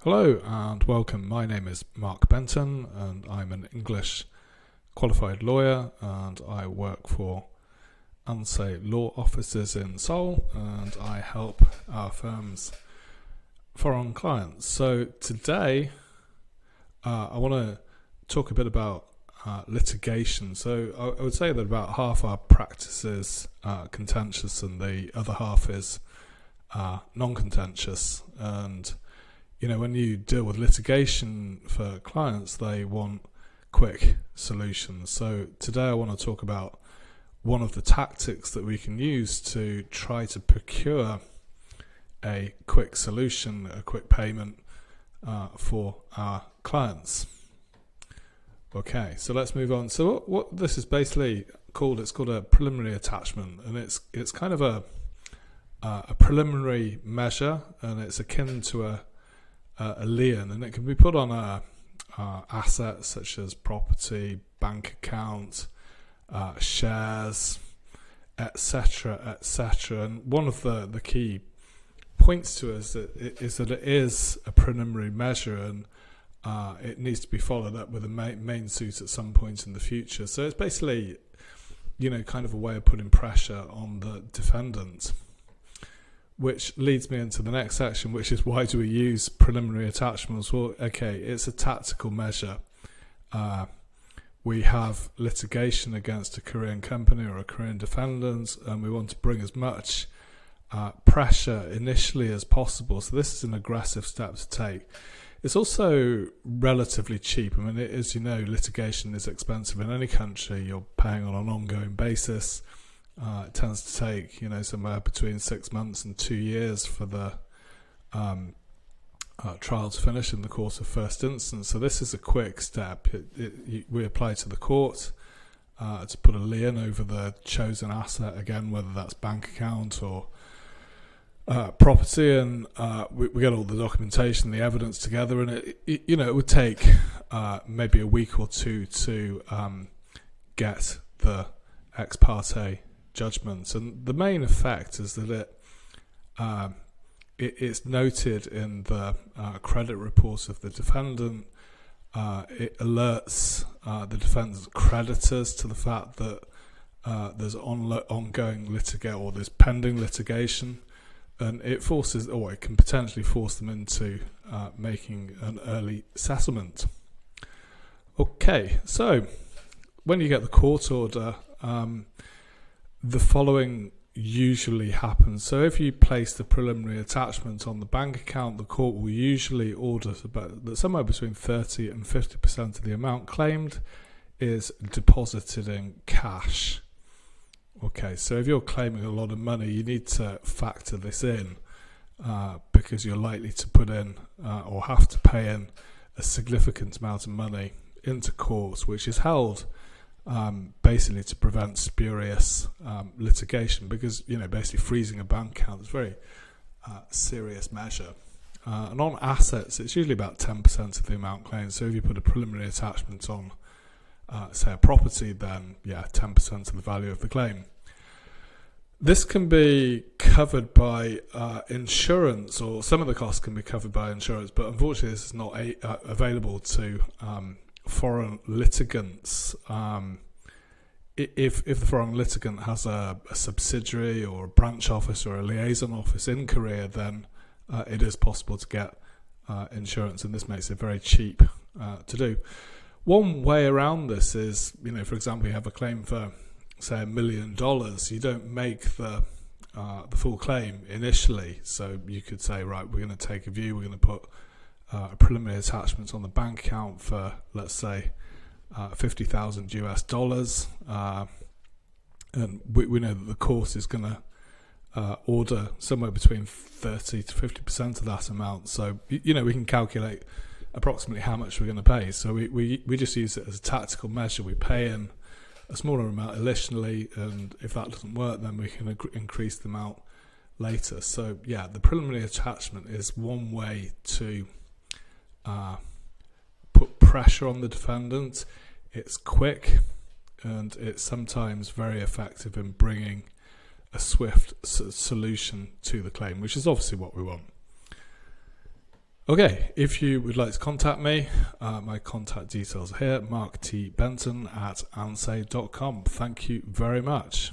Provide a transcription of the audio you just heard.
Hello and welcome. My name is Mark Benton and I'm an English qualified lawyer and I work for Ahnse law offices in Seoul and I help our firm's foreign clients. So today I want to talk a bit about litigation. So I would say that about half our practice is contentious and the other half is non-contentious. And you know, when you deal with litigation for clients, they want quick solutions. So today I want to talk about one of the tactics that we can use to try to procure a quick solution, a quick payment for our clients. Okay, so let's move on. So what this is basically called, it's called a preliminary attachment, and it's kind of a preliminary measure, and it's akin to a lien, and it can be put on assets such as property, bank account, shares, etc., etc. And one of the key points to us is that it is a preliminary measure, and it needs to be followed up with a main suit at some point in the future. So it's basically, you know, kind of a way of putting pressure on the defendant. Which leads me into the next section, which is why do we use preliminary attachments? Well, okay, it's a tactical measure. We have litigation against a Korean company or a Korean defendant, and we want to bring as much pressure initially as possible. So this is an aggressive step to take. It's also relatively cheap. I mean, as you know, litigation is expensive in any country. You're paying on an ongoing basis. It tends to take, you know, somewhere between 6 months and 2 years for the trial to finish in the court of first instance. So this is a quick step. We apply to the court to put a lien over the chosen asset, again, whether that's bank account or property, and we get all the documentation, the evidence together, and it would take maybe a week or two to get the ex parte judgments, and the main effect is that it's noted in the credit report of the defendant. It alerts the defendant's creditors to the fact that there's ongoing litigation, or there's pending litigation, and it forces, or it can potentially force them into making an early settlement. Okay, so when you get the court order, the following usually happens. So if you place the preliminary attachment on the bank account, the court will usually order that somewhere between 30 and 50% of the amount claimed is deposited in cash. Okay, so if you're claiming a lot of money, you need to factor this in because you're likely to put in or have to pay in a significant amount of money into court, which is held basically to prevent spurious litigation, because, you know, basically freezing a bank account is a very serious measure. And on assets, it's usually about 10% of the amount claimed. So if you put a preliminary attachment on, say, a property, then, 10% of the value of the claim. This can be covered by insurance, or some of the costs can be covered by insurance, but unfortunately this is not available to foreign litigants. If the foreign litigant has a subsidiary or a branch office or a liaison office in Korea, then it is possible to get insurance, and this makes it very cheap to do. One way around this is, you know, for example, you have a claim for, say, $1 million. You don't make the full claim initially, so you could say, right, we're going to take a view, we're going to put a preliminary attachment on the bank account for, let's say, $50,000 and we know that the court is going to order somewhere between 30 to 50% of that amount. So, you know, we can calculate approximately how much we're going to pay. So we just use it as a tactical measure. We pay in a smaller amount initially, and if that doesn't work, then we can increase the amount later. So yeah, the preliminary attachment is one way to put pressure on the defendant. It's quick, and it's sometimes very effective in bringing a swift solution to the claim, which is obviously what we want. Okay, if you would like to contact me, my contact details are here, marktbenton@ahnse.com. Thank you very much.